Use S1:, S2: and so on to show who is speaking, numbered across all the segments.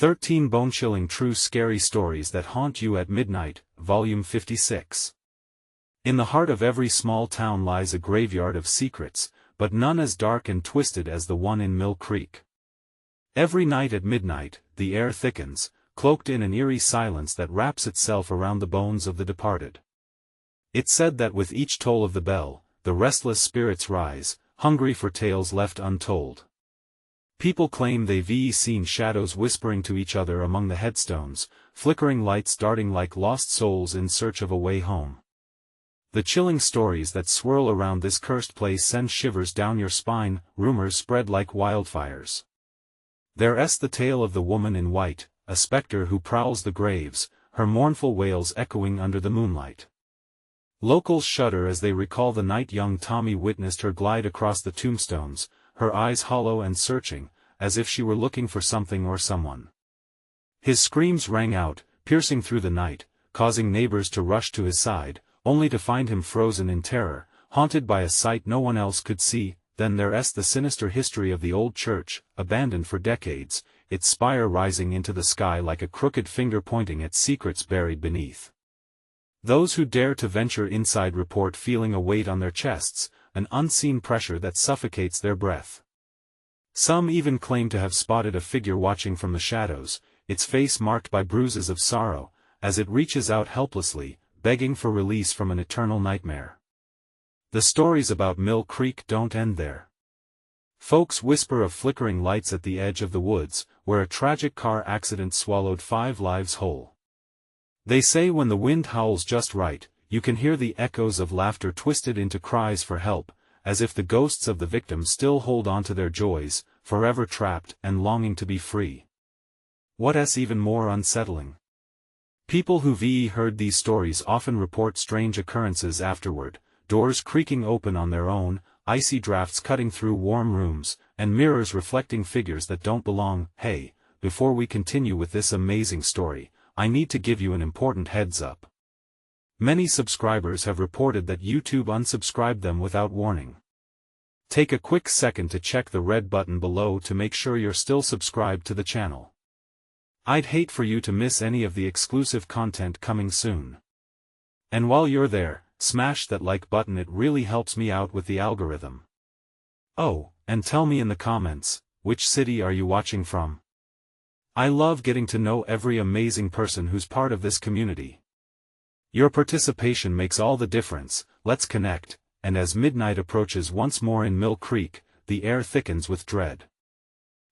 S1: 13 Bone-Chilling True Scary Stories That Haunt You at Midnight, Volume 56. In the heart of every small town lies a graveyard of secrets, but none as dark and twisted as the one in Mill Creek. Every night at midnight, the air thickens, cloaked in an eerie silence that wraps itself around the bones of the departed. It's said that with each toll of the bell, the restless spirits rise, hungry for tales left untold. People claim they've seen shadows whispering to each other among the headstones, flickering lights darting like lost souls in search of a way home. The chilling stories that swirl around this cursed place send shivers down your spine, rumors spread like wildfires. There's the tale of the woman in white, a specter who prowls the graves, her mournful wails echoing under the moonlight. Locals shudder as they recall the night young Tommy witnessed her glide across the tombstones, her eyes hollow and searching, as if she were looking for something or someone. His screams rang out, piercing through the night, causing neighbors to rush to his side, only to find him frozen in terror, haunted by a sight no one else could see. Then there's the sinister history of the old church, abandoned for decades, its spire rising into the sky like a crooked finger pointing at secrets buried beneath. Those who dare to venture inside report feeling a weight on their chests, an unseen pressure that suffocates their breath. Some even claim to have spotted a figure watching from the shadows, its face marked by bruises of sorrow, as it reaches out helplessly, begging for release from an eternal nightmare. The stories about Mill Creek don't end there. Folks whisper of flickering lights at the edge of the woods, where a tragic car accident swallowed 5 lives whole. They say when the wind howls just right, you can hear the echoes of laughter twisted into cries for help, as if the ghosts of the victims still hold on to their joys, forever trapped and longing to be free. What's even more unsettling? People who've heard these stories often report strange occurrences afterward, doors creaking open on their own, icy drafts cutting through warm rooms, and mirrors reflecting figures that don't belong. Hey, before we continue with this amazing story, I need to give you an important heads up. Many subscribers have reported that YouTube unsubscribed them without warning. Take a quick second to check the red button below to make sure you're still subscribed to the channel. I'd hate for you to miss any of the exclusive content coming soon. And while you're there, smash that like button, it really helps me out with the algorithm. Oh, and tell me in the comments, which city are you watching from? I love getting to know every amazing person who's part of this community. Your participation makes all the difference. Let's connect. And as midnight approaches once more in Mill Creek, the air thickens with dread.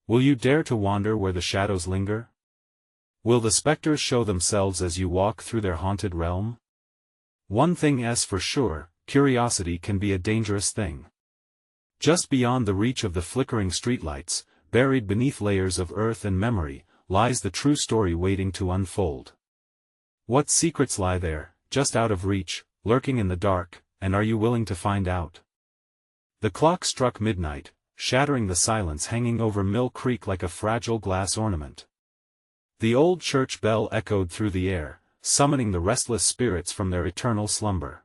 S1: Will you dare to wander where the shadows linger? Will the specters show themselves as you walk through their haunted realm? One thing's for sure, curiosity can be a dangerous thing. Just beyond the reach of the flickering streetlights, buried beneath layers of earth and memory, lies the true story waiting to unfold. What secrets lie there, just out of reach, lurking in the dark, and are you willing to find out? The clock struck midnight, shattering the silence hanging over Mill Creek like a fragile glass ornament. The old church bell echoed through the air, summoning the restless spirits from their eternal slumber.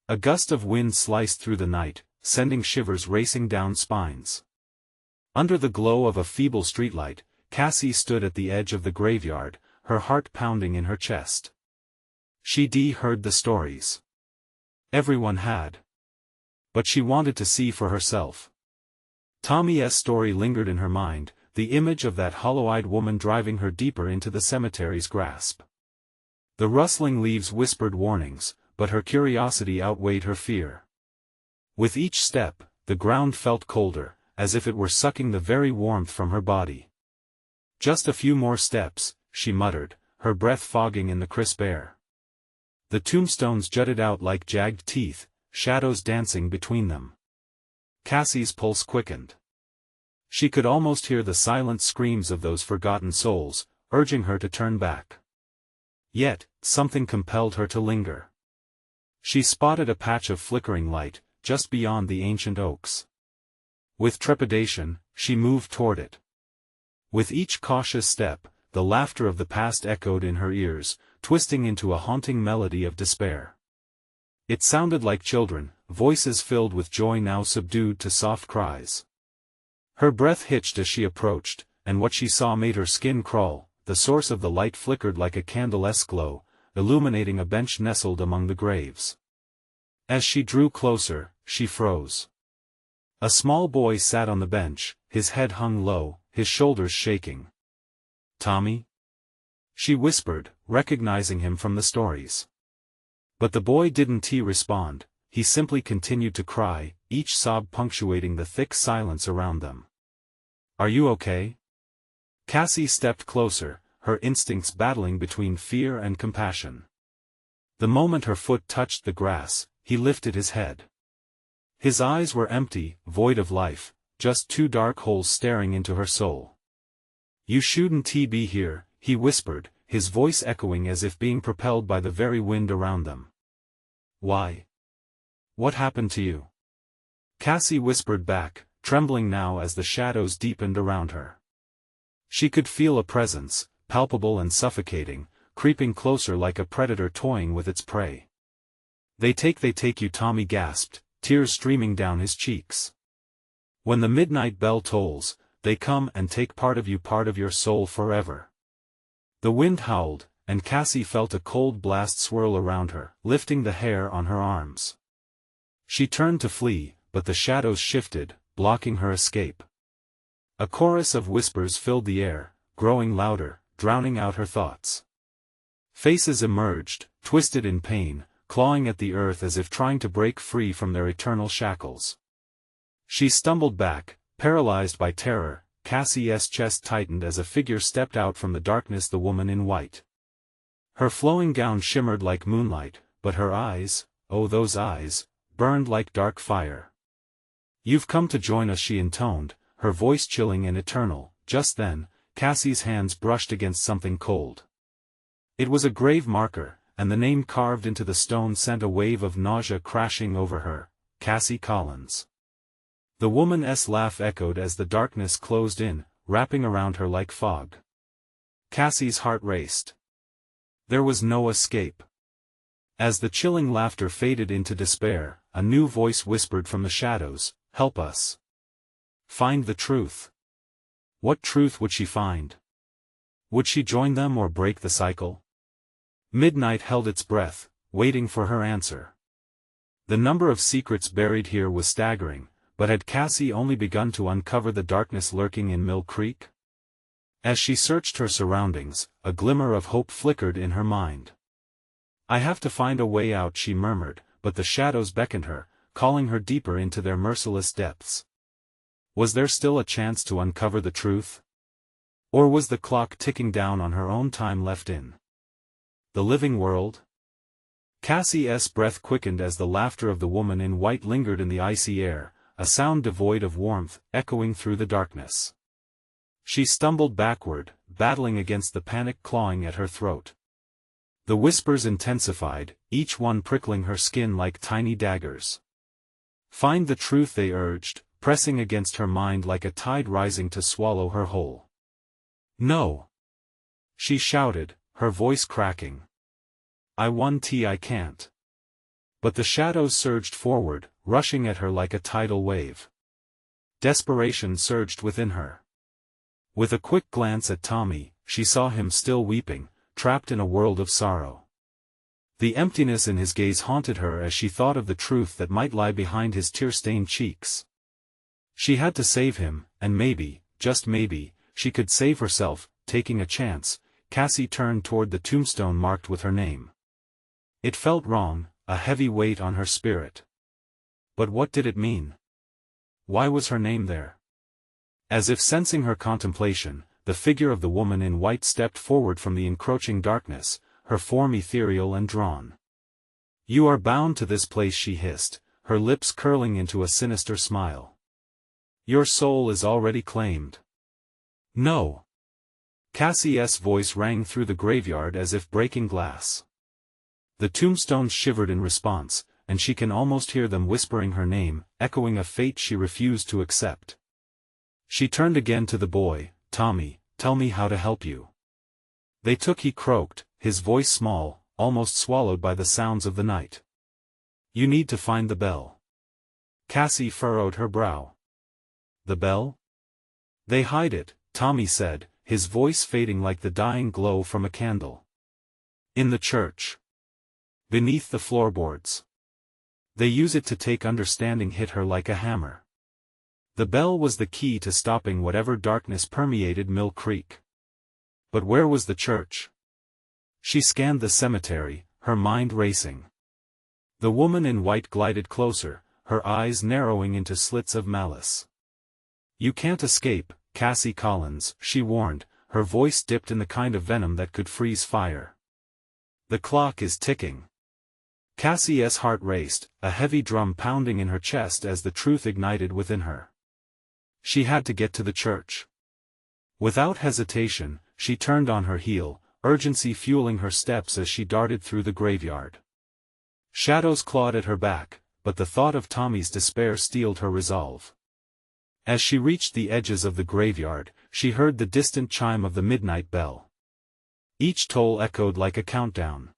S1: A gust of wind sliced through the night, sending shivers racing down spines. Under the glow of a feeble streetlight, Cassie stood at the edge of the graveyard, her heart pounding in her chest. She'd heard the stories. Everyone had. But she wanted to see for herself. Tommy's story lingered in her mind, the image of that hollow-eyed woman driving her deeper into the cemetery's grasp. The rustling leaves whispered warnings, but her curiosity outweighed her fear. With each step, the ground felt colder, as if it were sucking the very warmth from her body. Just a few more steps, she muttered, her breath fogging in the crisp air. The tombstones jutted out like jagged teeth, shadows dancing between them. Cassie's pulse quickened. She could almost hear the silent screams of those forgotten souls, urging her to turn back. Yet, something compelled her to linger. She spotted a patch of flickering light, just beyond the ancient oaks. With trepidation, she moved toward it. With each cautious step, the laughter of the past echoed in her ears, twisting into a haunting melody of despair. It sounded like children, voices filled with joy now subdued to soft cries. Her breath hitched as she approached, and what she saw made her skin crawl. The source of the light flickered like a candleless glow, illuminating a bench nestled among the graves. As she drew closer, she froze. A small boy sat on the bench, his head hung low, his shoulders shaking. "Tommy?" she whispered, recognizing him from the stories. But the boy didn't respond, he simply continued to cry, each sob punctuating the thick silence around them. "Are you okay?" Cassie stepped closer, her instincts battling between fear and compassion. The moment her foot touched the grass, he lifted his head. His eyes were empty, void of life, just two dark holes staring into her soul. "You shouldn't be here," he whispered, his voice echoing as if being propelled by the very wind around them. "Why? What happened to you?" Cassie whispered back, trembling now as the shadows deepened around her. She could feel a presence, palpable and suffocating, creeping closer like a predator toying with its prey. They take you," Tommy gasped, tears streaming down his cheeks. "When the midnight bell tolls, they come and take part of your soul forever." The wind howled, and Cassie felt a cold blast swirl around her, lifting the hair on her arms. She turned to flee, but the shadows shifted, blocking her escape. A chorus of whispers filled the air, growing louder, drowning out her thoughts. Faces emerged, twisted in pain, clawing at the earth as if trying to break free from their eternal shackles. She stumbled back, paralyzed by terror. Cassie's chest tightened as a figure stepped out from the darkness, the woman in white. Her flowing gown shimmered like moonlight, but her eyes, oh those eyes, burned like dark fire. "You've come to join us," she intoned, her voice chilling and eternal. Just then, Cassie's hands brushed against something cold. It was a grave marker, and the name carved into the stone sent a wave of nausea crashing over her: Cassie Collins. The woman's laugh echoed as the darkness closed in, wrapping around her like fog. Cassie's heart raced. There was no escape. As the chilling laughter faded into despair, a new voice whispered from the shadows, "Help us. Find the truth." What truth would she find? Would she join them or break the cycle? Midnight held its breath, waiting for her answer. The number of secrets buried here was staggering, but had Cassie only begun to uncover the darkness lurking in Mill Creek? As she searched her surroundings, a glimmer of hope flickered in her mind. "I have to find a way out," she murmured, but the shadows beckoned her, calling her deeper into their merciless depths. Was there still a chance to uncover the truth? Or was the clock ticking down on her own time left in the living world? Cassie's breath quickened as the laughter of the woman in white lingered in the icy air, a sound devoid of warmth, echoing through the darkness. She stumbled backward, battling against the panic clawing at her throat. The whispers intensified, each one prickling her skin like tiny daggers. "Find the truth," they urged, pressing against her mind like a tide rising to swallow her whole. "No!" she shouted, her voice cracking. I can't." But the shadows surged forward, rushing at her like a tidal wave. Desperation surged within her. With a quick glance at Tommy, she saw him still weeping, trapped in a world of sorrow. The emptiness in his gaze haunted her as she thought of the truth that might lie behind his tear-stained cheeks. She had to save him, and maybe, just maybe, she could save herself. Taking a chance, Cassie turned toward the tombstone marked with her name. It felt wrong, a heavy weight on her spirit. But what did it mean? Why was her name there? As if sensing her contemplation, the figure of the woman in white stepped forward from the encroaching darkness, her form ethereal and drawn. "You are bound to this place," she hissed, her lips curling into a sinister smile. "Your soul is already claimed." "No." Cassie's voice rang through the graveyard as if breaking glass. The tombstones shivered in response, and she can almost hear them whispering her name, echoing a fate she refused to accept. She turned again to the boy. "Tommy, tell me how to help you." "They took," he croaked, his voice small, almost swallowed by the sounds of the night. "You need to find the bell." Cassie furrowed her brow. "The bell? They hide it," Tommy said, his voice fading like the dying glow from a candle. In the church. Beneath the floorboards. They use it to take understanding hit her like a hammer. The bell was the key to stopping whatever darkness permeated Mill Creek. But where was the church? She scanned the cemetery, her mind racing. The woman in white glided closer, her eyes narrowing into slits of malice. "You can't escape, Cassie Collins," she warned, her voice dipped in the kind of venom that could freeze fire. "The clock is ticking." Cassie's heart raced, a heavy drum pounding in her chest as the truth ignited within her. She had to get to the church. Without hesitation, she turned on her heel, urgency fueling her steps as she darted through the graveyard. Shadows clawed at her back, but the thought of Tommy's despair steeled her resolve. As she reached the edges of the graveyard, she heard the distant chime of the midnight bell. Each toll echoed like a countdown.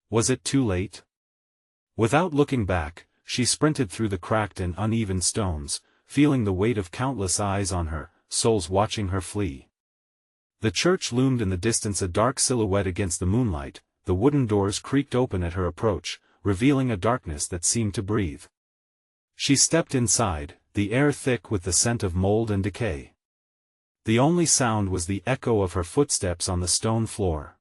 S1: Was it too late? Without looking back, she sprinted through the cracked and uneven stones, feeling the weight of countless eyes on her, souls watching her flee. The church loomed in the distance, a dark silhouette against the moonlight. The wooden doors creaked open at her approach, revealing a darkness that seemed to breathe. She stepped inside, the air thick with the scent of mold and decay. The only sound was the echo of her footsteps on the stone floor.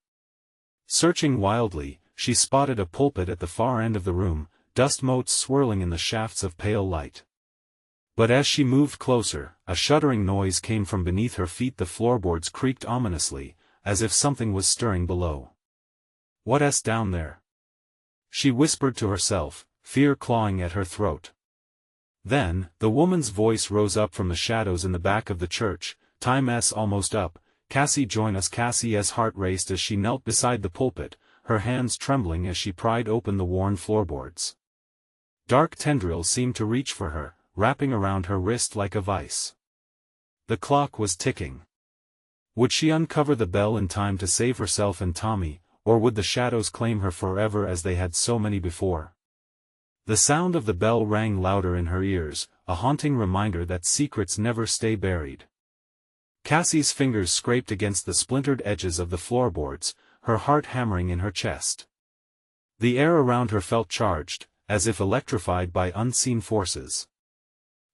S1: Searching wildly, she spotted a pulpit at the far end of the room, dust motes swirling in the shafts of pale light. But as she moved closer, a shuddering noise came from beneath her feet. The floorboards creaked ominously, as if something was stirring below. "What's down there?" she whispered to herself, fear clawing at her throat. Then, the woman's voice rose up from the shadows in the back of the church. "Time's almost up. Cassie, join us." Cassie's heart raced as she knelt beside the pulpit, her hands trembling as she pried open the worn floorboards. Dark tendrils seemed to reach for her, wrapping around her wrist like a vice. The clock was ticking. Would she uncover the bell in time to save herself and Tommy, or would the shadows claim her forever as they had so many before? The sound of the bell rang louder in her ears, a haunting reminder that secrets never stay buried. Cassie's fingers scraped against the splintered edges of the floorboards, her heart hammering in her chest. The air around her felt charged, as if electrified by unseen forces.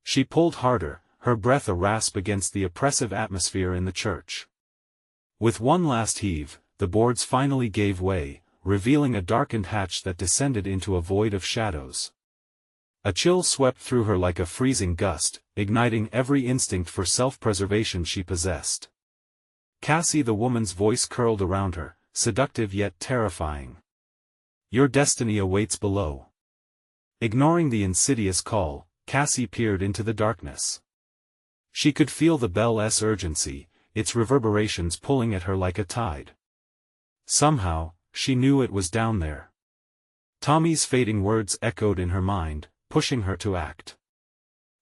S1: She pulled harder, her breath a rasp against the oppressive atmosphere in the church. With one last heave, the boards finally gave way, revealing a darkened hatch that descended into a void of shadows. A chill swept through her like a freezing gust, igniting every instinct for self-preservation she possessed. "Cassie," the woman's voice curled around her, seductive yet terrifying. "Your destiny awaits below." Ignoring the insidious call, Cassie peered into the darkness. She could feel the bell's urgency, its reverberations pulling at her like a tide. Somehow, she knew it was down there. Tommy's fading words echoed in her mind, pushing her to act.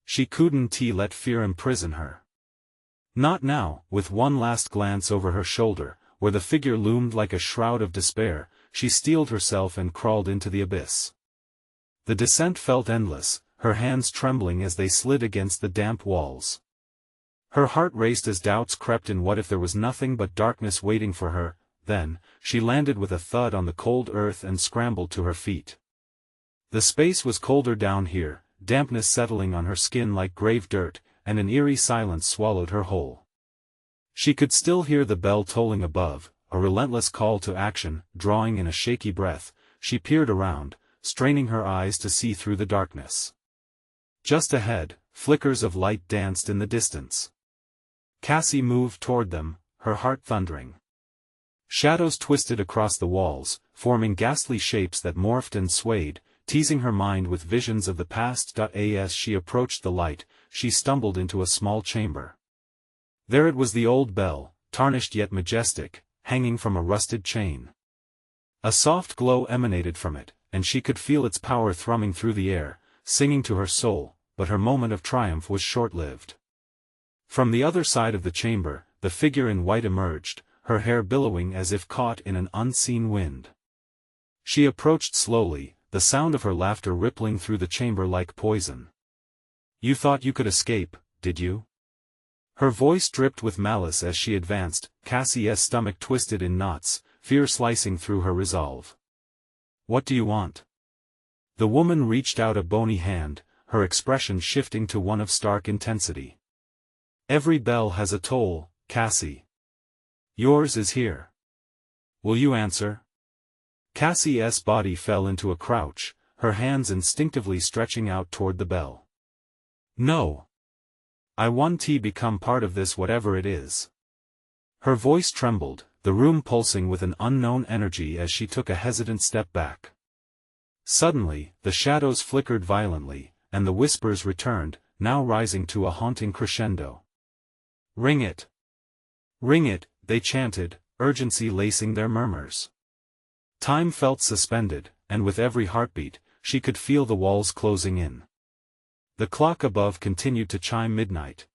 S1: She couldn't let fear imprison her. Not now. With one last glance over her shoulder, where the figure loomed like a shroud of despair, she steeled herself and crawled into the abyss. The descent felt endless, her hands trembling as they slid against the damp walls. Her heart raced as doubts crept in. What if there was nothing but darkness waiting for her? Then, she landed with a thud on the cold earth and scrambled to her feet. The space was colder down here, dampness settling on her skin like grave dirt, and an eerie silence swallowed her whole. She could still hear the bell tolling above, a relentless call to action. Drawing in a shaky breath, she peered around, straining her eyes to see through the darkness. Just ahead, flickers of light danced in the distance. Cassie moved toward them, her heart thundering. Shadows twisted across the walls, forming ghastly shapes that morphed and swayed, teasing her mind with visions of the past. As she approached the light, she stumbled into a small chamber. There it was, the old bell, tarnished yet majestic, hanging from a rusted chain. A soft glow emanated from it, and she could feel its power thrumming through the air, singing to her soul, but her moment of triumph was short-lived. From the other side of the chamber, the figure in white emerged, her hair billowing as if caught in an unseen wind. She approached slowly, the sound of her laughter rippling through the chamber like poison. "You thought you could escape, did you?" Her voice dripped with malice as she advanced. Cassie's stomach twisted in knots, fear slicing through her resolve. "What do you want?" The woman reached out a bony hand, her expression shifting to one of stark intensity. "Every bell has a toll, Cassie. Yours is here. Will you answer?" Cassie's body fell into a crouch, her hands instinctively stretching out toward the bell. "No. I want to become part of this whatever it is." Her voice trembled, the room pulsing with an unknown energy as she took a hesitant step back. Suddenly, the shadows flickered violently, and the whispers returned, now rising to a haunting crescendo. "Ring it! Ring it!" they chanted, urgency lacing their murmurs. Time felt suspended, and with every heartbeat, she could feel the walls closing in. The clock above continued to chime midnight.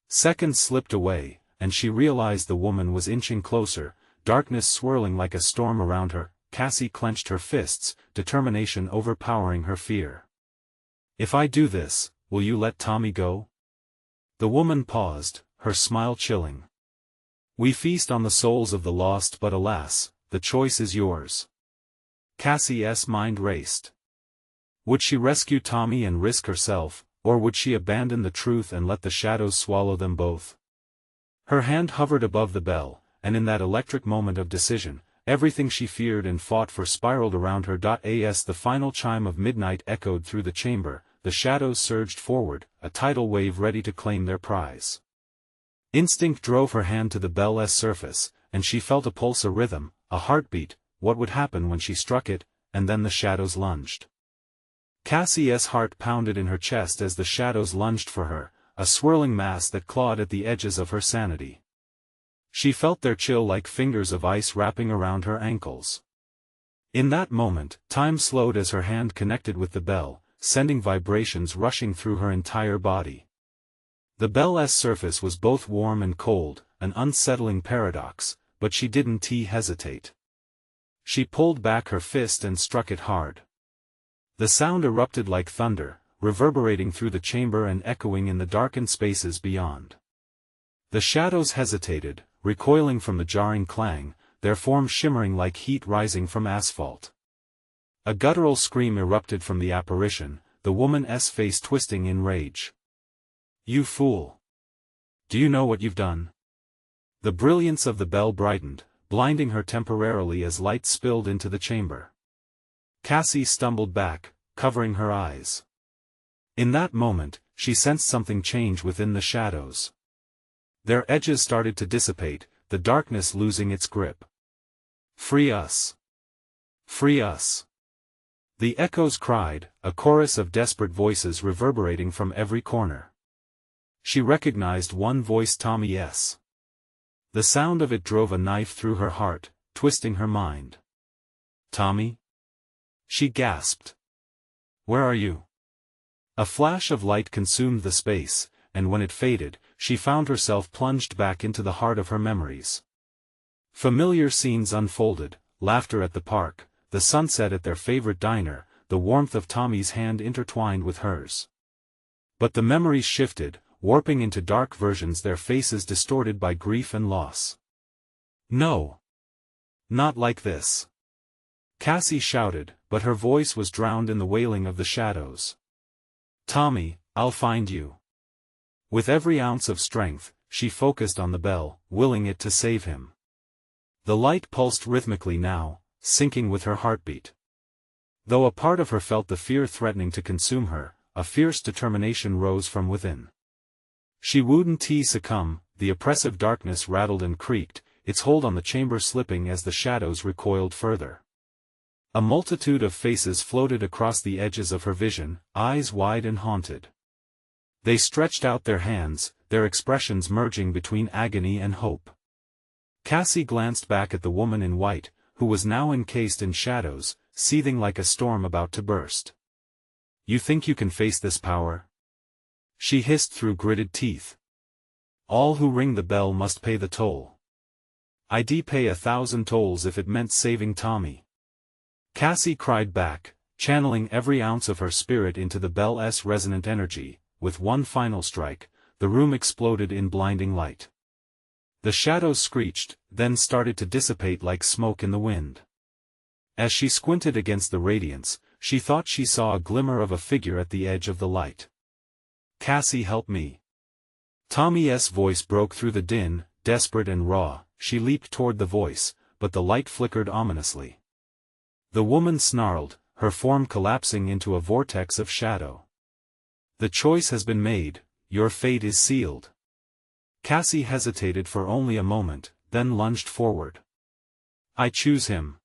S1: Seconds slipped away, and she realized the woman was inching closer, darkness swirling like a storm around her. Cassie clenched her fists, determination overpowering her fear. "If I do this, will you let Tommy go?" The woman paused, her smile chilling. "We feast on the souls of the lost, but alas, the choice is yours." Cassie's mind raced. Would she rescue Tommy and risk herself, or would she abandon the truth and let the shadows swallow them both? Her hand hovered above the bell, and in that electric moment of decision, everything she feared and fought for spiraled around her. As the final chime of midnight echoed through the chamber, the shadows surged forward, a tidal wave ready to claim their prize. Instinct drove her hand to the bell's surface, and she felt a pulse, a rhythm, a heartbeat. What would happen when she struck it? And then the shadows lunged. Cassie's heart pounded in her chest as the shadows lunged for her, a swirling mass that clawed at the edges of her sanity. She felt their chill like fingers of ice wrapping around her ankles. In that moment, time slowed as her hand connected with the bell, sending vibrations rushing through her entire body. The bell's surface was both warm and cold, an unsettling paradox, but she didn't hesitate. She pulled back her fist and struck it hard. The sound erupted like thunder, reverberating through the chamber and echoing in the darkened spaces beyond. The shadows hesitated, recoiling from the jarring clang, their forms shimmering like heat rising from asphalt. A guttural scream erupted from the apparition, the woman's face twisting in rage. "You fool! Do you know what you've done?" The brilliance of the bell brightened, blinding her temporarily as light spilled into the chamber. Cassie stumbled back, covering her eyes. In that moment, she sensed something change within the shadows. Their edges started to dissipate, the darkness losing its grip. "Free us! Free us!" The echoes cried, a chorus of desperate voices reverberating from every corner. She recognized one voice, Tommy's. The sound of it drove a knife through her heart, twisting her mind. "Tommy?" she gasped. "Where are you?" A flash of light consumed the space, and when it faded, she found herself plunged back into the heart of her memories. Familiar scenes unfolded, laughter at the park, the sunset at their favorite diner, the warmth of Tommy's hand intertwined with hers. But the memories shifted, warping into dark versions, their faces distorted by grief and loss. "No! Not like this!" Cassie shouted, but her voice was drowned in the wailing of the shadows. "Tommy, I'll find you." With every ounce of strength, she focused on the bell, willing it to save him. The light pulsed rhythmically now, syncing with her heartbeat. Though a part of her felt the fear threatening to consume her, a fierce determination rose from within. She wouldn't succumb. The oppressive darkness rattled and creaked, its hold on the chamber slipping as the shadows recoiled further. A multitude of faces floated across the edges of her vision, eyes wide and haunted. They stretched out their hands, their expressions merging between agony and hope. Cassie glanced back at the woman in white, who was now encased in shadows, seething like a storm about to burst. "You think you can face this power?" she hissed through gritted teeth. "All who ring the bell must pay the toll. I'd pay 1,000 tolls if it meant saving Tommy." Cassie cried back, channeling every ounce of her spirit into the bell's resonant energy. With one final strike, the room exploded in blinding light. The shadows screeched, then started to dissipate like smoke in the wind. As she squinted against the radiance, she thought she saw a glimmer of a figure at the edge of the light. "Cassie, help me." Tommy's voice broke through the din, desperate and raw. She leaped toward the voice, but the light flickered ominously. The woman snarled, her form collapsing into a vortex of shadow. "The choice has been made, your fate is sealed." Cassie hesitated for only a moment, then lunged forward. "I choose him,"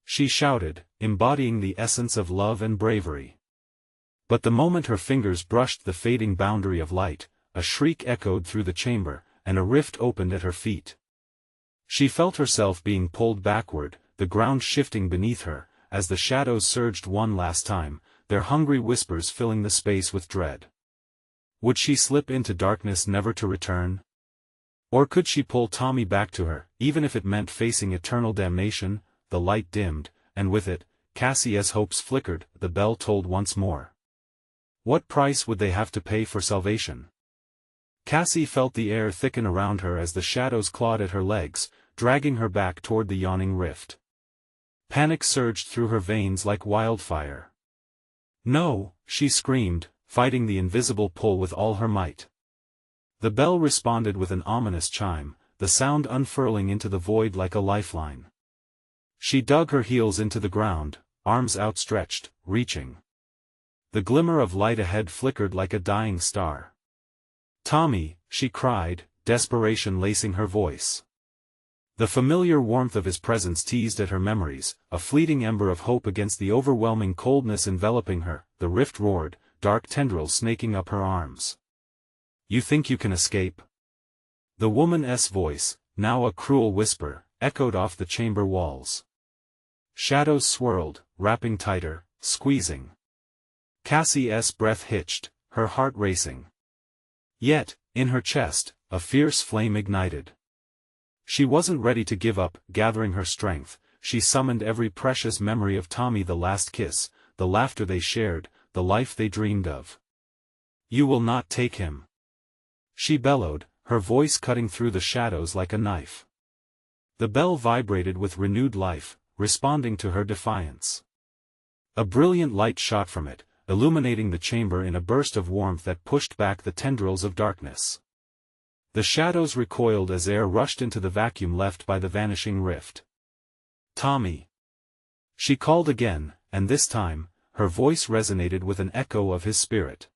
S1: she shouted, embodying the essence of love and bravery. But the moment her fingers brushed the fading boundary of light, a shriek echoed through the chamber, and a rift opened at her feet. She felt herself being pulled backward, the ground shifting beneath her, as the shadows surged one last time, their hungry whispers filling the space with dread. Would she slip into darkness never to return? Or could she pull Tommy back to her, even if it meant facing eternal damnation? The light dimmed, and with it, Cassie's hopes flickered. The bell tolled once more. What price would they have to pay for salvation? Cassie felt the air thicken around her as the shadows clawed at her legs, dragging her back toward the yawning rift. Panic surged through her veins like wildfire. "No!" she screamed, fighting the invisible pull with all her might. The bell responded with an ominous chime, the sound unfurling into the void like a lifeline. She dug her heels into the ground, arms outstretched, reaching. The glimmer of light ahead flickered like a dying star. "Tommy," she cried, desperation lacing her voice. The familiar warmth of his presence teased at her memories, a fleeting ember of hope against the overwhelming coldness enveloping her. The rift roared, dark tendrils snaking up her arms. "You think you can escape?" The woman's voice, now a cruel whisper, echoed off the chamber walls. Shadows swirled, wrapping tighter, squeezing. Cassie's breath hitched, her heart racing. Yet, in her chest, a fierce flame ignited. She wasn't ready to give up. Gathering her strength, she summoned every precious memory of Tommy, the last kiss, the laughter they shared, the life they dreamed of. "You will not take him," she bellowed, her voice cutting through the shadows like a knife. The bell vibrated with renewed life, responding to her defiance. A brilliant light shot from it, illuminating the chamber in a burst of warmth that pushed back the tendrils of darkness. The shadows recoiled as air rushed into the vacuum left by the vanishing rift. "Tommy!" she called again, and this time, her voice resonated with an echo of his spirit.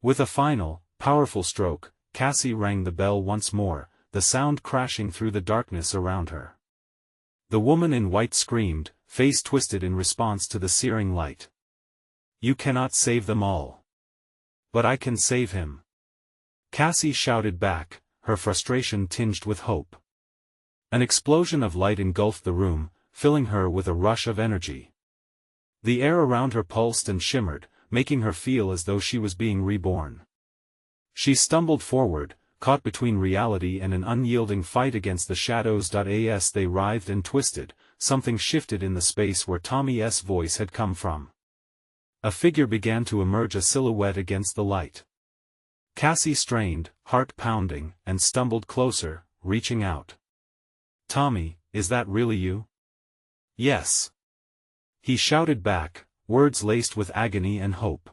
S1: With a final, powerful stroke, Cassie rang the bell once more, the sound crashing through the darkness around her. The woman in white screamed, face twisted in response to the searing light. "You cannot save them all. But I can save him." Cassie shouted back, her frustration tinged with hope. An explosion of light engulfed the room, filling her with a rush of energy. The air around her pulsed and shimmered, making her feel as though she was being reborn. She stumbled forward, caught between reality and an unyielding fight against the shadows. As they writhed and twisted, something shifted in the space where Tommy's voice had come from. A figure began to emerge, a silhouette against the light. Cassie strained, heart pounding, and stumbled closer, reaching out. "Tommy, is that really you?" "Yes," he shouted back, words laced with agony and hope.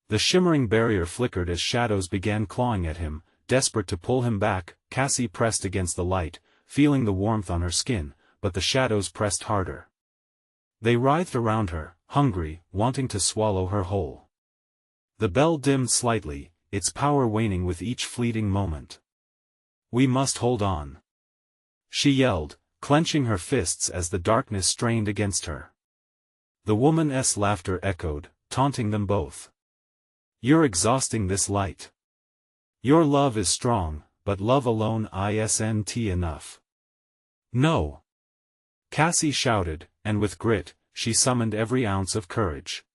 S1: The shimmering barrier flickered as shadows began clawing at him, desperate to pull him back. Cassie pressed against the light, feeling the warmth on her skin, but the shadows pressed harder. They writhed around her, hungry, wanting to swallow her whole. The bell dimmed slightly, its power waning with each fleeting moment. "We must hold on," she yelled, clenching her fists as the darkness strained against her. The woman's laughter echoed, taunting them both. "You're exhausting this light. Your love is strong, but love alone isn't enough." "No!" Cassie shouted, and with grit, she summoned every ounce of courage.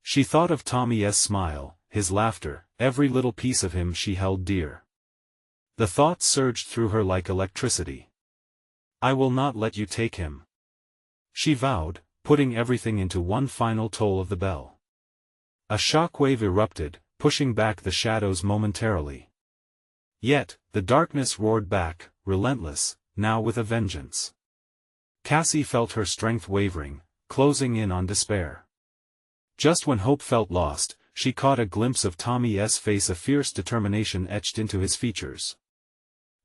S1: She thought of Tommy's smile, his laughter, every little piece of him she held dear. The thought surged through her like electricity. "I will not let you take him," she vowed, putting everything into one final toll of the bell. A shockwave erupted, pushing back the shadows momentarily. Yet, the darkness roared back, relentless, now with a vengeance. Cassie felt her strength wavering, closing in on despair. Just when hope felt lost, she caught a glimpse of Tommy's face, a fierce determination etched into his features.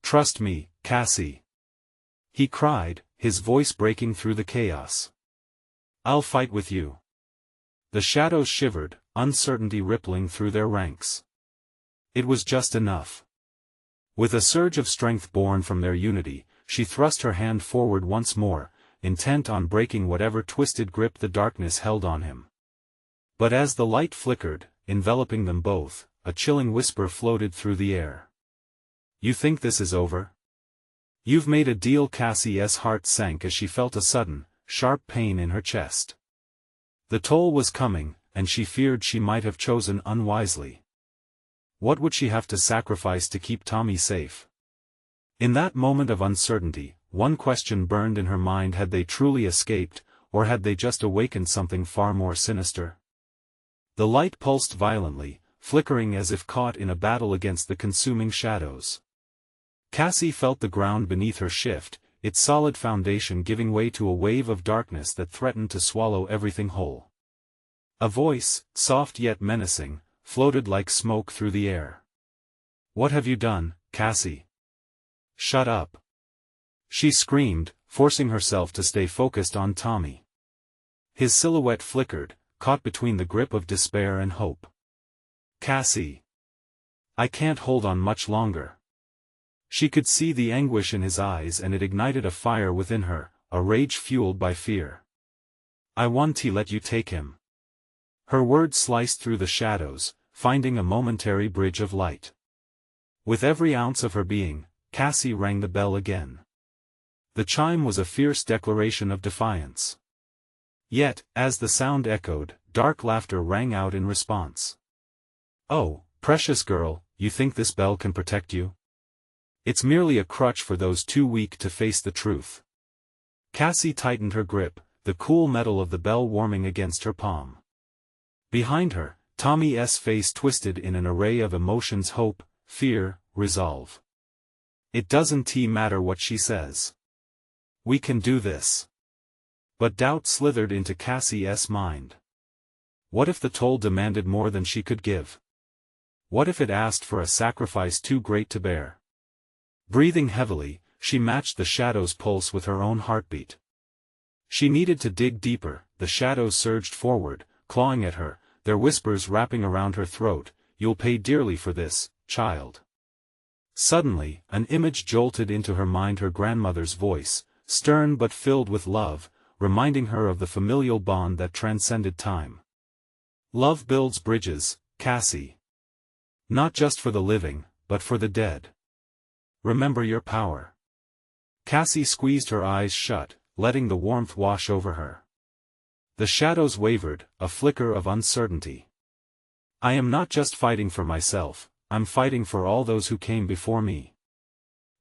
S1: "Trust me, Cassie," he cried, his voice breaking through the chaos. "I'll fight with you." The shadows shivered, uncertainty rippling through their ranks. It was just enough. With a surge of strength born from their unity, she thrust her hand forward once more, intent on breaking whatever twisted grip the darkness held on him. But as the light flickered, enveloping them both, a chilling whisper floated through the air. "You think this is over? You've made a deal." Cassie's heart sank as she felt a sudden, sharp pain in her chest. The toll was coming, and she feared she might have chosen unwisely. What would she have to sacrifice to keep Tommy safe? In that moment of uncertainty, one question burned in her mind: had they truly escaped, or had they just awakened something far more sinister? The light pulsed violently, flickering as if caught in a battle against the consuming shadows. Cassie felt the ground beneath her shift, its solid foundation giving way to a wave of darkness that threatened to swallow everything whole. A voice, soft yet menacing, floated like smoke through the air. "What have you done, Cassie? Shut up!" she screamed, forcing herself to stay focused on Tommy. His silhouette flickered, caught between the grip of despair and hope. "Cassie! I can't hold on much longer." She could see the anguish in his eyes, and it ignited a fire within her, a rage fueled by fear. "I want to let you take him." Her words sliced through the shadows, finding a momentary bridge of light. With every ounce of her being, Cassie rang the bell again. The chime was a fierce declaration of defiance. Yet, as the sound echoed, dark laughter rang out in response. "Oh, precious girl, you think this bell can protect you? It's merely a crutch for those too weak to face the truth." Cassie tightened her grip, the cool metal of the bell warming against her palm. Behind her, Tommy's face twisted in an array of emotions: hope, fear, resolve. "It doesn't matter what she says. We can do this." But doubt slithered into Cassie's mind. What if the toll demanded more than she could give? What if it asked for a sacrifice too great to bear? Breathing heavily, she matched the shadow's pulse with her own heartbeat. She needed to dig deeper. The shadows surged forward, clawing at her, their whispers wrapping around her throat. "You'll pay dearly for this, child." Suddenly, an image jolted into her mind: her grandmother's voice, stern but filled with love, reminding her of the familial bond that transcended time. "Love builds bridges, Cassie. Not just for the living, but for the dead. Remember your power." Cassie squeezed her eyes shut, letting the warmth wash over her. The shadows wavered, a flicker of uncertainty. "I am not just fighting for myself, I'm fighting for all those who came before me."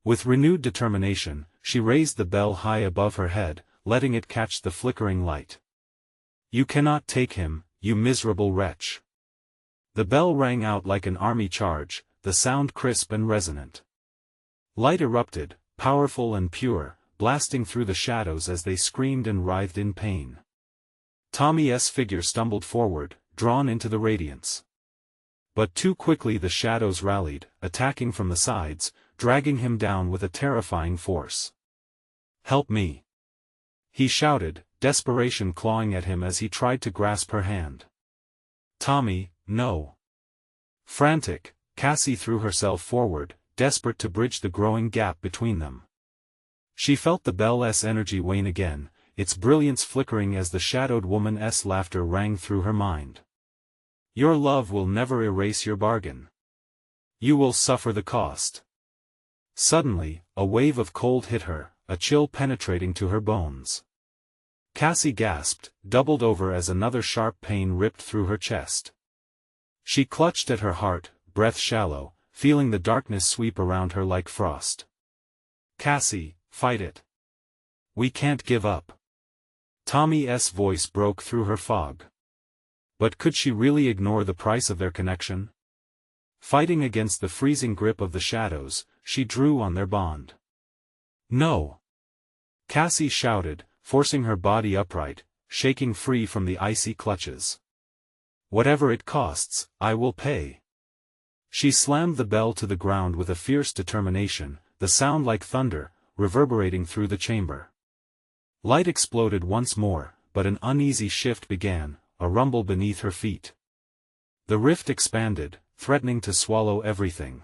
S1: With renewed determination, she raised the bell high above her head, letting it catch the flickering light. "You cannot take him, you miserable wretch." The bell rang out like an army charge, the sound crisp and resonant. Light erupted, powerful and pure, blasting through the shadows as they screamed and writhed in pain. Tommy's figure stumbled forward, drawn into the radiance. But too quickly the shadows rallied, attacking from the sides, dragging him down with a terrifying force. "Help me!" he shouted, desperation clawing at him as he tried to grasp her hand. "Tommy, no!" Frantic, Cassie threw herself forward, desperate to bridge the growing gap between them. She felt the bell's energy wane again, its brilliance flickering as the shadowed woman's laughter rang through her mind. "Your love will never erase your bargain. You will suffer the cost." Suddenly, a wave of cold hit her, a chill penetrating to her bones. Cassie gasped, doubled over as another sharp pain ripped through her chest. She clutched at her heart, breath shallow, feeling the darkness sweep around her like frost. "Cassie, fight it. We can't give up." Tommy's voice broke through her fog. But could she really ignore the price of their connection? Fighting against the freezing grip of the shadows, she drew on their bond. "No!" Cassie shouted, forcing her body upright, shaking free from the icy clutches. "Whatever it costs, I will pay." She slammed the bell to the ground with a fierce determination, the sound like thunder, reverberating through the chamber. Light exploded once more, but an uneasy shift began, a rumble beneath her feet. The rift expanded, threatening to swallow everything.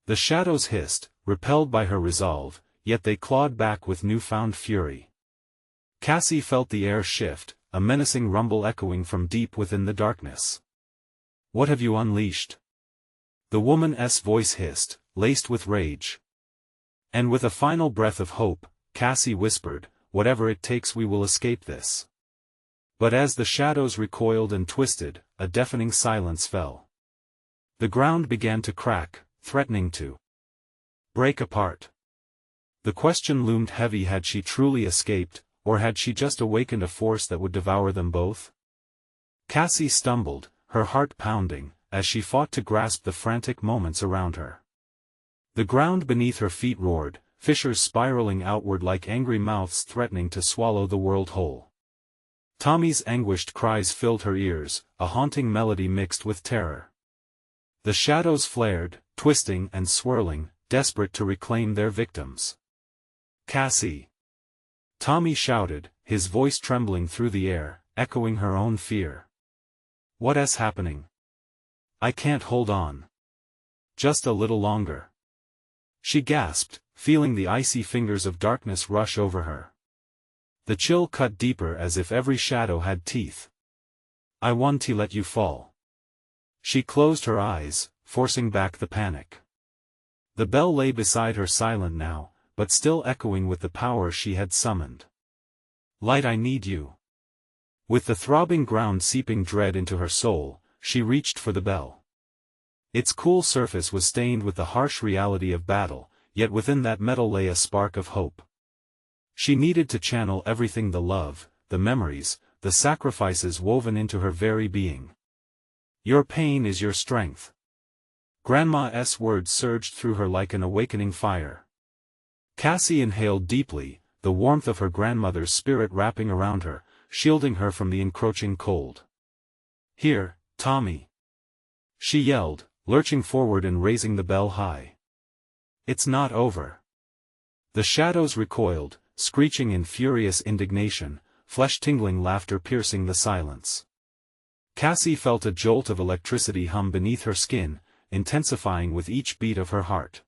S1: The shadows hissed, repelled by her resolve, yet they clawed back with newfound fury. Cassie felt the air shift, a menacing rumble echoing from deep within the darkness. "What have you unleashed?" The woman's voice hissed, laced with rage. And with a final breath of hope, Cassie whispered, "Whatever it takes, we will escape this." But as the shadows recoiled and twisted, a deafening silence fell. The ground began to crack, threatening to break apart. The question loomed heavy: had she truly escaped, or had she just awakened a force that would devour them both? Cassie stumbled, her heart pounding, as she fought to grasp the frantic moments around her. The ground beneath her feet roared, fissures spiraling outward like angry mouths threatening to swallow the world whole. Tommy's anguished cries filled her ears, a haunting melody mixed with terror. The shadows flared, twisting and swirling, desperate to reclaim their victims. "Cassie!" Tommy shouted, his voice trembling through the air, echoing her own fear. "What is happening? I can't hold on. Just a little longer." She gasped, feeling the icy fingers of darkness rush over her. The chill cut deeper as if every shadow had teeth. "I want to let you fall." She closed her eyes, forcing back the panic. The bell lay beside her silent now, but still echoing with the power she had summoned. "Light, I need you." With the throbbing ground seeping dread into her soul, she reached for the bell. Its cool surface was stained with the harsh reality of battle, yet within that metal lay a spark of hope. She needed to channel everything: the love, the memories, the sacrifices woven into her very being. "Your pain is your strength." Grandma's words surged through her like an awakening fire. Cassie inhaled deeply, the warmth of her grandmother's spirit wrapping around her, shielding her from the encroaching cold. "Here, Tommy!" she yelled, lurching forward and raising the bell high. "It's not over." The shadows recoiled, screeching in furious indignation, flesh-tingling laughter piercing the silence. Cassie felt a jolt of electricity hum beneath her skin, intensifying with each beat of her heart.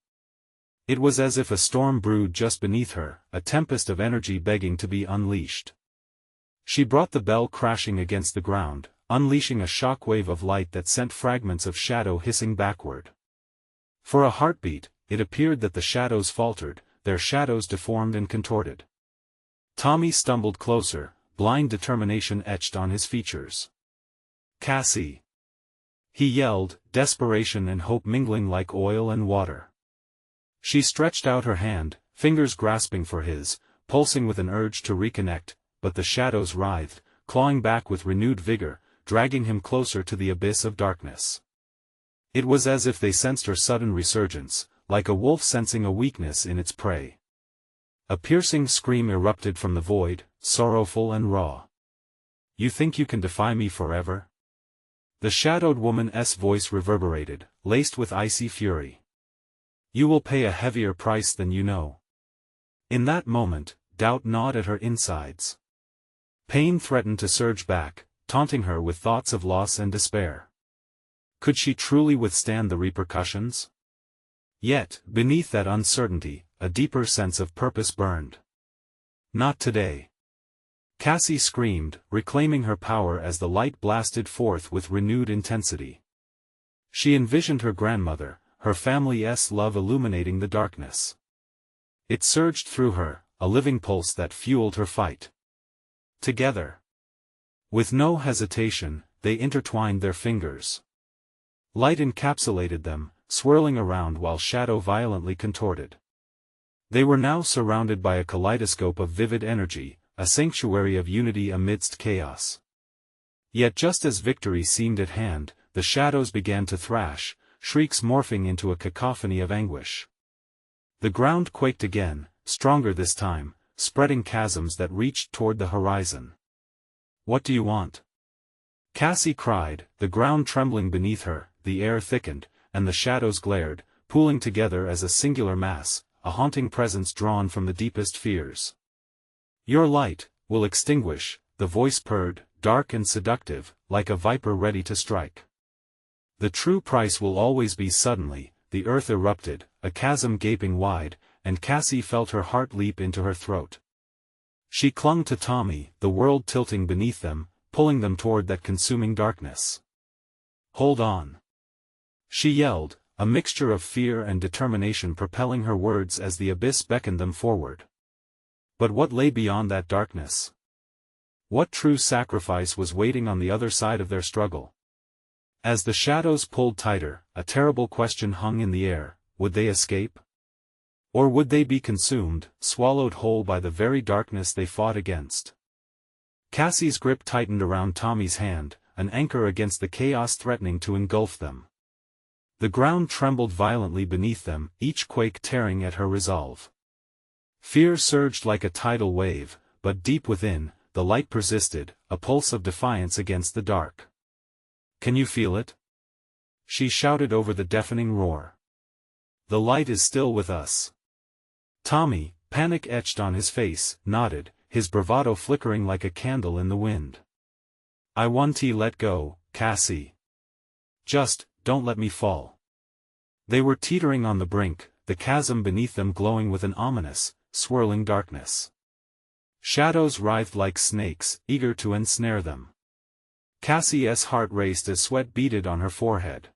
S1: It was as if a storm brewed just beneath her, a tempest of energy begging to be unleashed. She brought the bell crashing against the ground, unleashing a shockwave of light that sent fragments of shadow hissing backward. For a heartbeat, it appeared that the shadows faltered, their shadows deformed and contorted. Tommy stumbled closer, blind determination etched on his features. "Cassie!" he yelled, desperation and hope mingling like oil and water. She stretched out her hand, fingers grasping for his, pulsing with an urge to reconnect, but the shadows writhed, clawing back with renewed vigor, dragging him closer to the abyss of darkness. It was as if they sensed her sudden resurgence, like a wolf sensing a weakness in its prey. A piercing scream erupted from the void, sorrowful and raw. "You think you can defy me forever?" The shadowed woman's voice reverberated, laced with icy fury. "You will pay a heavier price than you know." In that moment, doubt gnawed at her insides. Pain threatened to surge back, taunting her with thoughts of loss and despair. Could she truly withstand the repercussions? Yet, beneath that uncertainty, a deeper sense of purpose burned. "Not today!" Cassie screamed, reclaiming her power as the light blasted forth with renewed intensity. She envisioned her grandmother, her family's love illuminating the darkness. It surged through her, a living pulse that fueled her fight. Together, with no hesitation, they intertwined their fingers. Light encapsulated them, swirling around while shadow violently contorted. They were now surrounded by a kaleidoscope of vivid energy, a sanctuary of unity amidst chaos. Yet just as victory seemed at hand, the shadows began to thrash, shrieks morphing into a cacophony of anguish. The ground quaked again, stronger this time, spreading chasms that reached toward the horizon. "What do you want?" Cassie cried, the ground trembling beneath her, the air thickened, and the shadows glared, pooling together as a singular mass, a haunting presence drawn from the deepest fears. "Your light will extinguish," the voice purred, dark and seductive, like a viper ready to strike. "The true price will always be." Suddenly, the earth erupted, a chasm gaping wide, and Cassie felt her heart leap into her throat. She clung to Tommy, the world tilting beneath them, pulling them toward that consuming darkness. "Hold on!" she yelled, a mixture of fear and determination propelling her words as the abyss beckoned them forward. But what lay beyond that darkness? What true sacrifice was waiting on the other side of their struggle? As the shadows pulled tighter, a terrible question hung in the air: would they escape? Or would they be consumed, swallowed whole by the very darkness they fought against? Cassie's grip tightened around Tommy's hand, an anchor against the chaos threatening to engulf them. The ground trembled violently beneath them, each quake tearing at her resolve. Fear surged like a tidal wave, but deep within, the light persisted, a pulse of defiance against the dark. "Can you feel it?" she shouted over the deafening roar. "The light is still with us." Tommy, panic etched on his face, nodded, his bravado flickering like a candle in the wind. "I won't let go, Cassie. Just, don't let me fall." They were teetering on the brink, the chasm beneath them glowing with an ominous, swirling darkness. Shadows writhed like snakes, eager to ensnare them. Cassie's heart raced as sweat beaded on her forehead.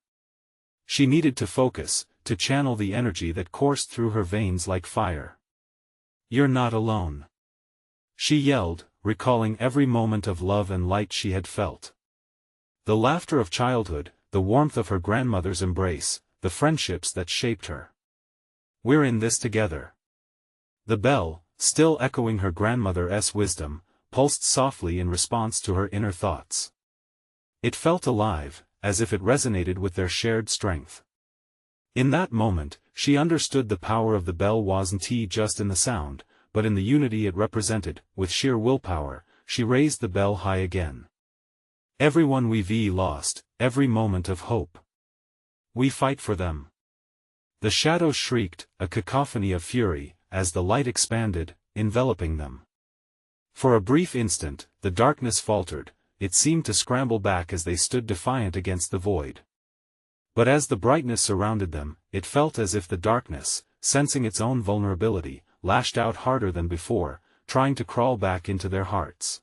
S1: She needed to focus, to channel the energy that coursed through her veins like fire. "You're not alone," she yelled, recalling every moment of love and light she had felt. The laughter of childhood, the warmth of her grandmother's embrace, the friendships that shaped her. "We're in this together." The bell, still echoing her grandmother's wisdom, pulsed softly in response to her inner thoughts. It felt alive, as if it resonated with their shared strength. In that moment, she understood the power of the bell wasn't just in the sound, but in the unity it represented. With sheer willpower, she raised the bell high again. "Everyone we've lost, every moment of hope. We fight for them." The shadows shrieked, a cacophony of fury, as the light expanded, enveloping them. For a brief instant, the darkness faltered, it seemed to scramble back as they stood defiant against the void. But as the brightness surrounded them, it felt as if the darkness, sensing its own vulnerability, lashed out harder than before, trying to crawl back into their hearts.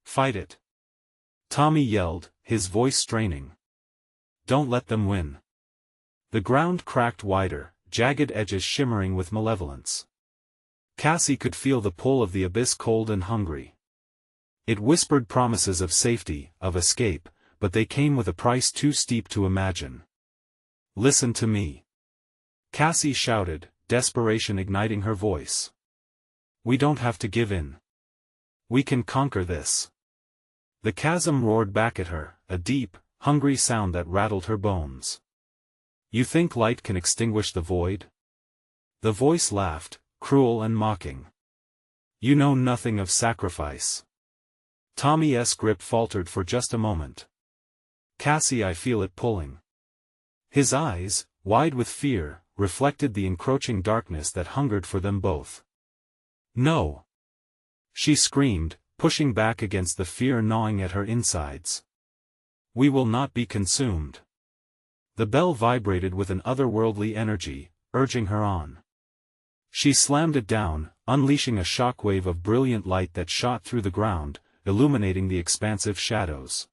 S1: "Fight it!" Tommy yelled, his voice straining. "Don't let them win." The ground cracked wider, jagged edges shimmering with malevolence. Cassie could feel the pull of the abyss, cold and hungry. It whispered promises of safety, of escape, but they came with a price too steep to imagine. "Listen to me," Cassie shouted, desperation igniting her voice. "We don't have to give in. We can conquer this." The chasm roared back at her, a deep, hungry sound that rattled her bones. "You think light can extinguish the void?" The voice laughed, cruel and mocking. "You know nothing of sacrifice." Tommy's grip faltered for just a moment. "Cassie, I feel it pulling." His eyes, wide with fear, reflected the encroaching darkness that hungered for them both. "No!" she screamed, pushing back against the fear gnawing at her insides. "We will not be consumed." The bell vibrated with an otherworldly energy, urging her on. She slammed it down, unleashing a shockwave of brilliant light that shot through the ground, illuminating the expansive shadows.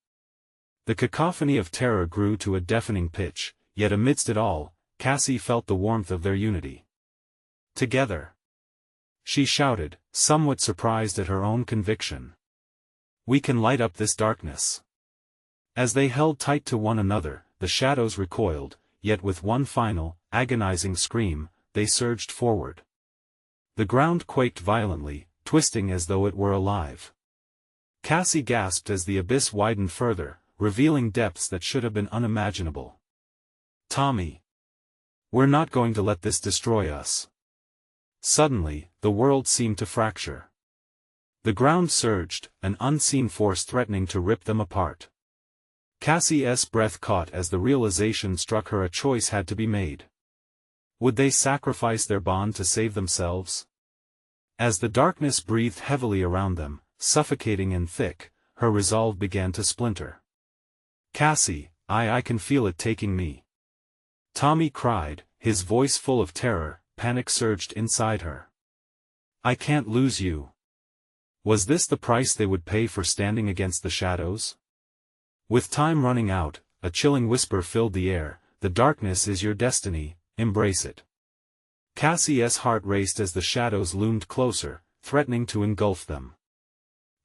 S1: The cacophony of terror grew to a deafening pitch, yet amidst it all, Cassie felt the warmth of their unity. "Together!" she shouted, somewhat surprised at her own conviction. "We can light up this darkness." As they held tight to one another, the shadows recoiled, yet with one final, agonizing scream, they surged forward. The ground quaked violently, twisting as though it were alive. Cassie gasped as the abyss widened further, revealing depths that should have been unimaginable. Tommy. We're not going to let this destroy us. Suddenly, the world seemed to fracture. The ground surged, an unseen force threatening to rip them apart. Cassie's breath caught as the realization struck her a choice had to be made. Would they sacrifice their bond to save themselves? As the darkness breathed heavily around them, suffocating and thick, her resolve began to splinter. Cassie, I can feel it taking me. Tommy cried, his voice full of terror. Panic surged inside her. I can't lose you. Was this the price they would pay for standing against the shadows? With time running out, a chilling whisper filled the air, the darkness is your destiny, embrace it. Cassie's heart raced as the shadows loomed closer, threatening to engulf them.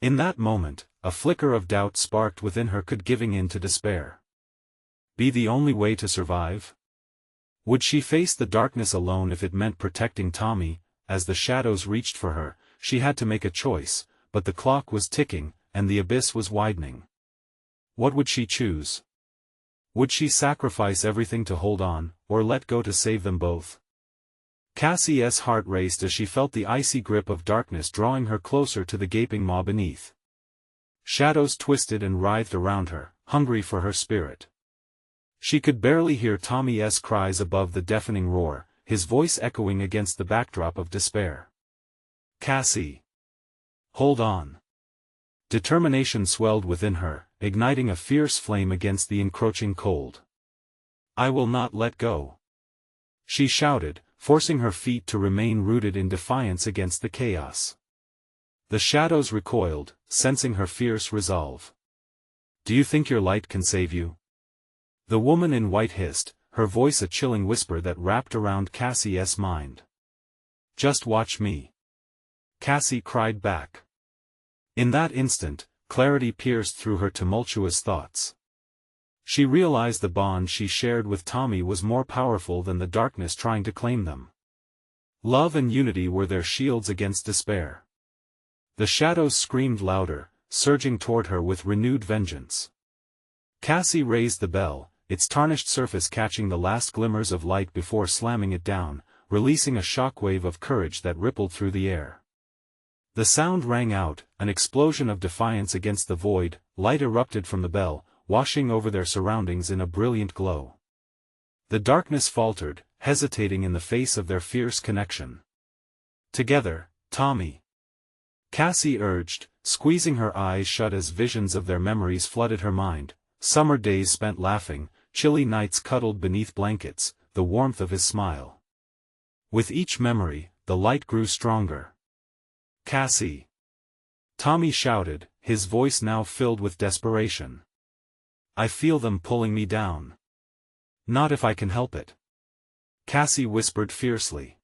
S1: In that moment, a flicker of doubt sparked within her, could giving in to despair be the only way to survive? Would she face the darkness alone if it meant protecting Tommy? As the shadows reached for her, she had to make a choice, but the clock was ticking, and the abyss was widening. What would she choose? Would she sacrifice everything to hold on, or let go to save them both? Cassie's heart raced as she felt the icy grip of darkness drawing her closer to the gaping maw beneath. Shadows twisted and writhed around her, hungry for her spirit. She could barely hear Tommy's cries above the deafening roar, his voice echoing against the backdrop of despair. Cassie! Hold on! Determination swelled within her, igniting a fierce flame against the encroaching cold. I will not let go! She shouted, forcing her feet to remain rooted in defiance against the chaos. The shadows recoiled, sensing her fierce resolve. Do you think your light can save you? The woman in white hissed, her voice a chilling whisper that wrapped around Cassie's mind. Just watch me. Cassie cried back. In that instant, clarity pierced through her tumultuous thoughts. She realized the bond she shared with Tommy was more powerful than the darkness trying to claim them. Love and unity were their shields against despair. The shadows screamed louder, surging toward her with renewed vengeance. Cassie raised the bell, its tarnished surface catching the last glimmers of light before slamming it down, releasing a shockwave of courage that rippled through the air. The sound rang out, an explosion of defiance against the void. Light erupted from the bell, washing over their surroundings in a brilliant glow. The darkness faltered, hesitating in the face of their fierce connection. Together, Tommy! Cassie urged, squeezing her eyes shut as visions of their memories flooded her mind. Summer days spent laughing, chilly nights cuddled beneath blankets, the warmth of his smile. With each memory, the light grew stronger. Cassie! Tommy shouted, his voice now filled with desperation. I feel them pulling me down. Not if I can help it. Cassie whispered fiercely.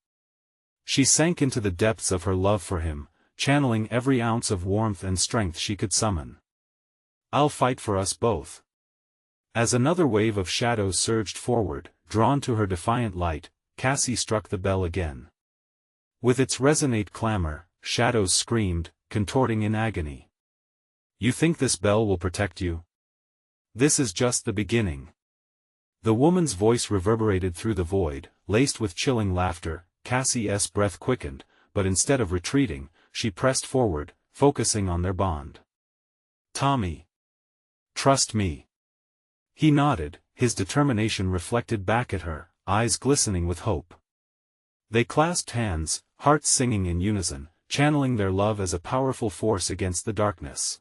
S1: She sank into the depths of her love for him, channeling every ounce of warmth and strength she could summon. I'll fight for us both. As another wave of shadows surged forward, drawn to her defiant light, Cassie struck the bell again. With its resonant clamor, shadows screamed, contorting in agony. You think this bell will protect you? This is just the beginning. The woman's voice reverberated through the void, laced with chilling laughter. Cassie's breath quickened, but instead of retreating, she pressed forward, focusing on their bond. Tommy! Trust me. He nodded, his determination reflected back at her, eyes glistening with hope. They clasped hands, hearts singing in unison, channeling their love as a powerful force against the darkness.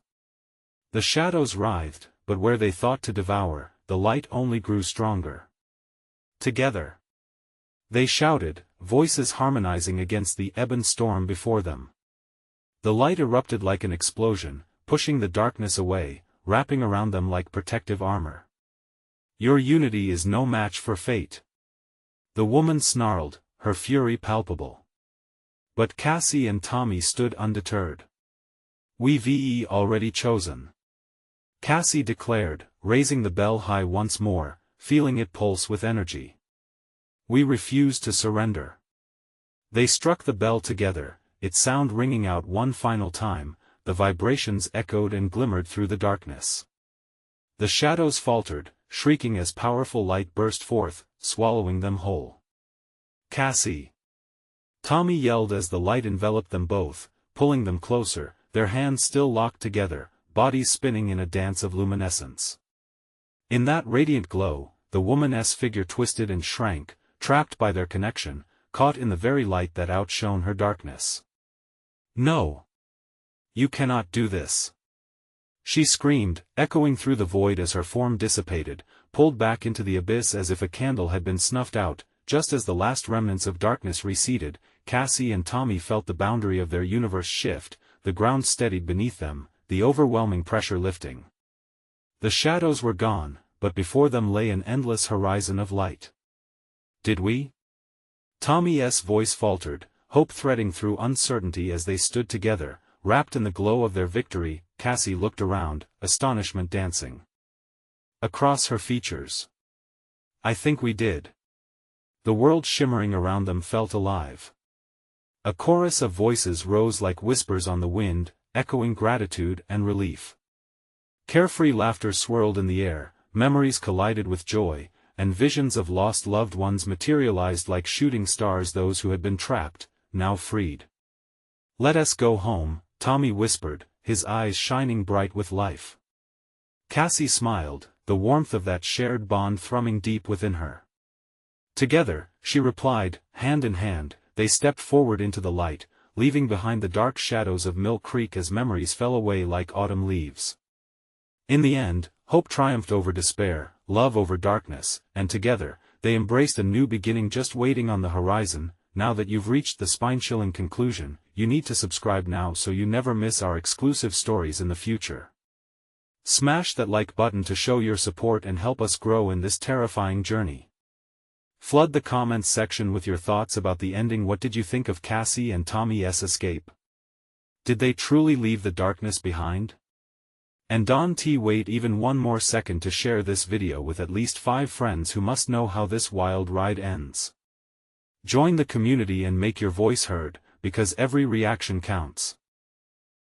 S1: The shadows writhed, but where they thought to devour, the light only grew stronger. Together! They shouted, voices harmonizing against the ebon storm before them. The light erupted like an explosion, pushing the darkness away, wrapping around them like protective armor. Your unity is no match for fate. The woman snarled, her fury palpable. But Cassie and Tommy stood undeterred. We've already chosen. Cassie declared, raising the bell high once more, feeling it pulse with energy. We refuse to surrender. They struck the bell together, its sound ringing out one final time. The vibrations echoed and glimmered through the darkness. The shadows faltered, shrieking as powerful light burst forth, swallowing them whole. "Cassie!" Tommy yelled as the light enveloped them both, pulling them closer, their hands still locked together, bodies spinning in a dance of luminescence. In that radiant glow, the woman's figure twisted and shrank, trapped by their connection, caught in the very light that outshone her darkness. "No! You cannot do this!" she screamed, echoing through the void as her form dissipated, pulled back into the abyss as if a candle had been snuffed out. Just as the last remnants of darkness receded, Cassie and Tommy felt the boundary of their universe shift, the ground steadied beneath them, the overwhelming pressure lifting. The shadows were gone, but before them lay an endless horizon of light. "Did we?" Tommy's voice faltered, hope threading through uncertainty as they stood together, wrapped in the glow of their victory. Cassie looked around, astonishment dancing across her features. "I think we did." The world shimmering around them felt alive. A chorus of voices rose like whispers on the wind, echoing gratitude and relief. Carefree laughter swirled in the air, memories collided with joy, and visions of lost loved ones materialized like shooting stars. Those who had been trapped, now freed. "Let us go home," Tommy whispered, his eyes shining bright with life. Cassie smiled, the warmth of that shared bond thrumming deep within her. "Together," she replied, hand in hand, they stepped forward into the light, leaving behind the dark shadows of Mill Creek as memories fell away like autumn leaves. In the end, hope triumphed over despair, love over darkness, and together, they embraced a new beginning just waiting on the horizon. Now that you've reached the spine-chilling conclusion, you need to subscribe now so you never miss our exclusive stories in the future. Smash that like button to show your support and help us grow in this terrifying journey. Flood the comments section with your thoughts about the ending. What did you think of Cassie and Tommy's escape? Did they truly leave the darkness behind? And don't wait even one more second to share this video with at least 5 friends who must know how this wild ride ends. Join the community and make your voice heard, because every reaction counts.